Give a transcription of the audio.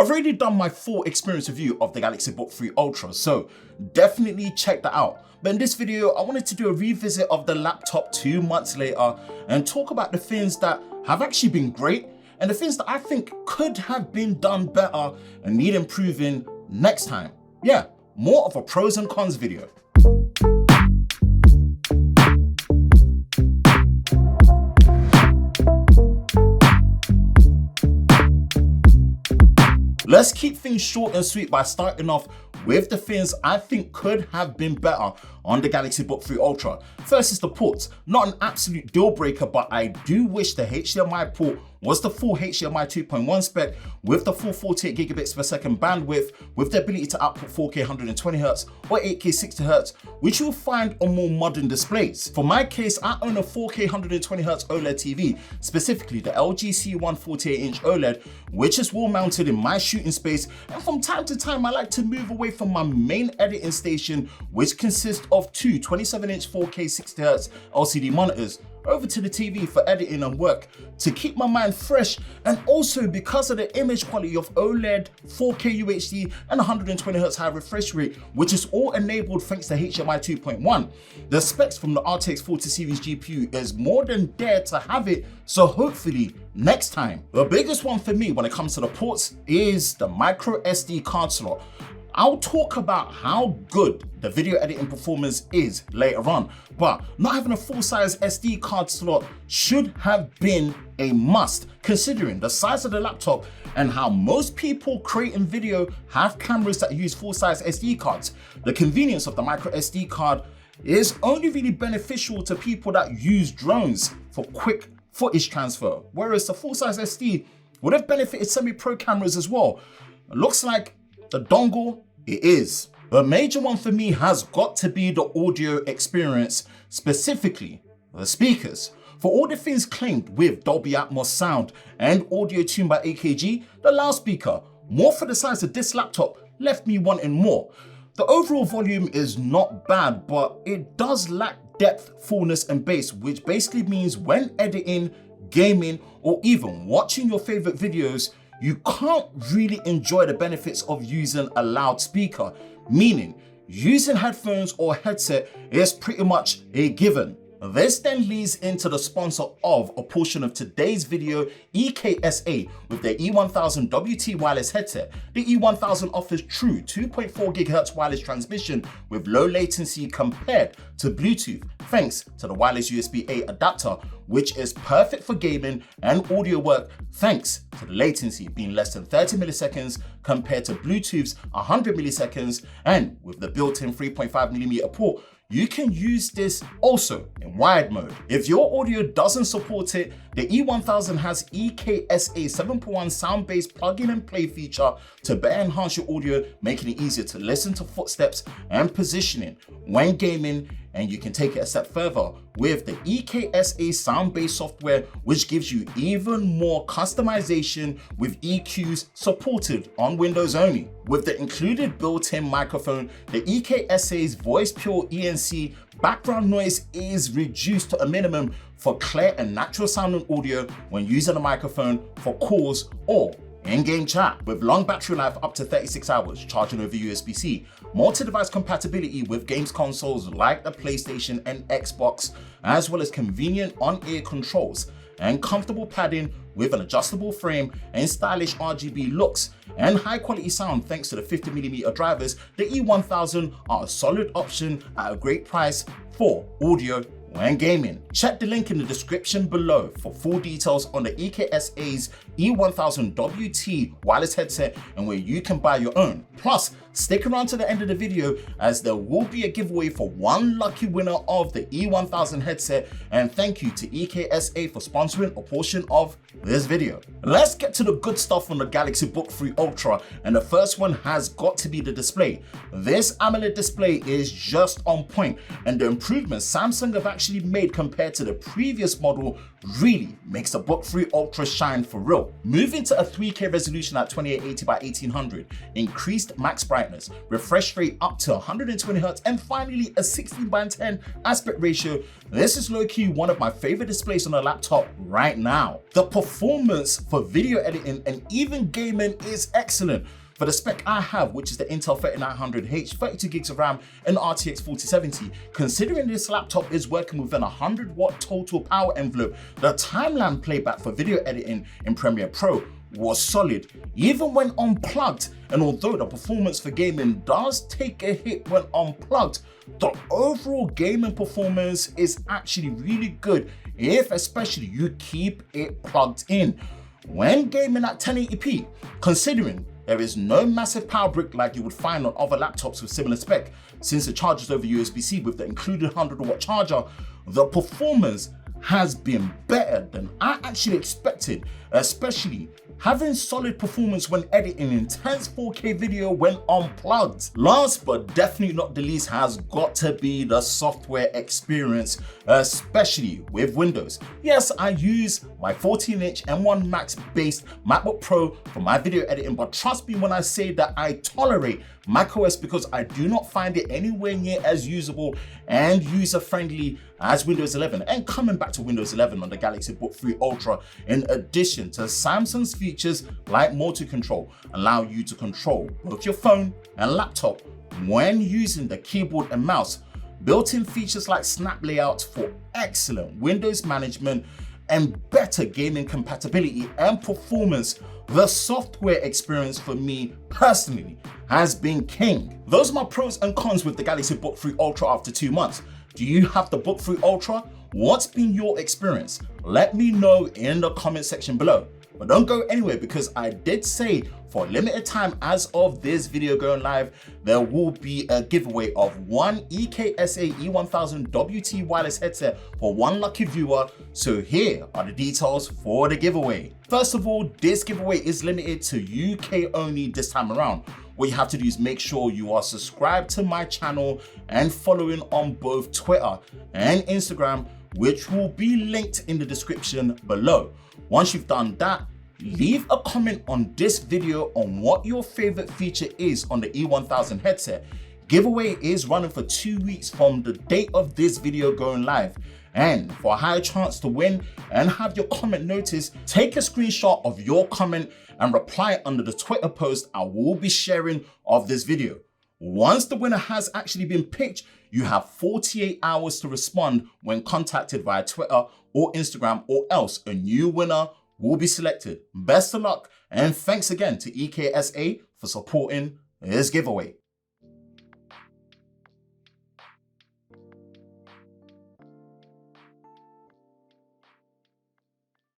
I've already done my full experience review of the Galaxy Book 3 Ultra, so definitely check that out. But in this video, I wanted to do a revisit of the laptop 2 months later and talk about the things that have actually been great and the things that I think could have been done better and need improving next time. Yeah, more of a pros and cons video. Let's keep things short and sweet by starting off with the things I think could have been better on the Galaxy Book 3 Ultra. First is the ports. Not an absolute deal breaker, but I do wish the HDMI port was the full HDMI 2.1 spec with the full 48 gigabits per second bandwidth with the ability to output 4K 120Hz or 8K 60Hz, which you'll find on more modern displays. For my case, I own a 4K 120Hz OLED TV, specifically the LG C1 48-inch OLED, which is wall mounted in my shooting space, and from time to time I like to move away from my main editing station, which consists of two 27-inch 4K 60Hz LCD monitors, over to the TV for editing and work to keep my mind fresh, and also because of the image quality of OLED, 4K UHD and 120Hz high refresh rate, which is all enabled thanks to HDMI 2.1. The specs from the RTX 40 series GPU is more than there to have it, so hopefully next time. The biggest one for me when it comes to the ports is the micro SD card slot. I'll talk about how good the video editing performance is later on, but not having a full-size SD card slot should have been a must, considering the size of the laptop and how most people creating video have cameras that use full-size SD cards. The convenience of the micro SD card is only really beneficial to people that use drones for quick footage transfer, whereas the full-size SD would have benefited semi-pro cameras as well. It looks like the dongle, it is. The major one for me has got to be the audio experience, specifically the speakers. For all the things claimed with Dolby Atmos sound and audio tuned by AKG, the loudspeaker, more for the size of this laptop, left me wanting more. The overall volume is not bad, but it does lack depth, fullness and bass, which basically means when editing, gaming, or even watching your favorite videos, you can't really enjoy the benefits of using a loudspeaker, meaning using headphones or headset is pretty much a given. This then leads into the sponsor of a portion of today's video, EKSA, with their E1000 WT wireless headset. The E1000 offers true 2.4 GHz wireless transmission with low latency compared to Bluetooth, thanks to the wireless USB-A adapter, which is perfect for gaming and audio work thanks to the latency being less than 30 milliseconds compared to Bluetooth's 100 milliseconds, and with the built-in 3.5mm port, you can use this also in wired mode. If your audio doesn't support it, the E1000 has EKSA 7.1 sound-based plug-in and play feature to better enhance your audio, making it easier to listen to footsteps and positioning when gaming, and you can take it a step further with the EKSA sound-based software, which gives you even more customization with EQs supported on Windows only. With the included built-in microphone, the EKSA's Voice Pure ENC background noise is reduced to a minimum for clear and natural sounding audio when using a microphone for calls or in-game chat. With long battery life up to 36 hours, charging over USB-C, multi-device compatibility with games consoles like the PlayStation and Xbox, as well as convenient on-ear controls and comfortable padding with an adjustable frame and stylish RGB looks and high quality sound thanks to the 50mm drivers, the E1000 are a solid option at a great price for audio when gaming. Check the link in the description below for full details on the EKSA's E1000 WT wireless headset and where you can buy your own. Plus, stick around to the end of the video as there will be a giveaway for one lucky winner of the E1000 headset, and thank you to EKSA for sponsoring a portion of this video. Let's get to the good stuff on the Galaxy Book 3 Ultra, and the first one has got to be the display. This AMOLED display is just on point, and the improvements Samsung have actually made compared to the previous model really makes the Book 3 Ultra shine for real. So moving to a 3K resolution at 2880 by 1800, increased max brightness, refresh rate up to 120 Hz, and finally a 16:10 aspect ratio. This is low-key one of my favorite displays on a laptop right now. The performance for video editing and even gaming is excellent. For the spec I have, which is the Intel 3900H, 32 gigs of RAM and RTX 4070, considering this laptop is working within a 100-watt total power envelope, the timeline playback for video editing in Premiere Pro was solid, even when unplugged. And although the performance for gaming does take a hit when unplugged, the overall gaming performance is actually really good if especially you keep it plugged in. When gaming at 1080p, considering there is no massive power brick like you would find on other laptops with similar spec, since it charges over USB-C with the included 100-watt charger, the performance has been better than I actually expected, especially having solid performance when editing intense 4K video when unplugged. Last but definitely not the least has got to be the software experience, especially with Windows. Yes, I use my 14-inch M1 Max based MacBook Pro for my video editing, but trust me when I say that I tolerate macOS because I do not find it anywhere near as usable and user-friendly as Windows 11. And coming back to Windows 11 on the Galaxy Book 3 Ultra, in addition to Samsung's features like multi-control, allow you to control both your phone and laptop when using the keyboard and mouse. Built-in features like snap layouts for excellent Windows management and better gaming compatibility and performance. The software experience for me personally has been king. Those are my pros and cons with the Galaxy Book 3 Ultra after 2 months. Do you have the Book 3 Ultra? What's been your experience? Let me know in the comment section below. But don't go anywhere because I did say for a limited time as of this video going live, there will be a giveaway of one EKSA E1000 WT wireless headset for one lucky viewer. So here are the details for the giveaway. First of all, this giveaway is limited to UK only this time around. What you have to do is make sure you are subscribed to my channel and following on both Twitter and Instagram, which will be linked in the description below. Once you've done that, leave a comment on this video on what your favorite feature is on the E1000 headset. Giveaway is running for 2 weeks from the date of this video going live. And for a higher chance to win and have your comment noticed, take a screenshot of your comment and reply under the Twitter post I will be sharing of this video. Once the winner has actually been picked, you have 48 hours to respond when contacted via Twitter or Instagram, or else a new winner will be selected. Best of luck and thanks again to EKSA for supporting this giveaway.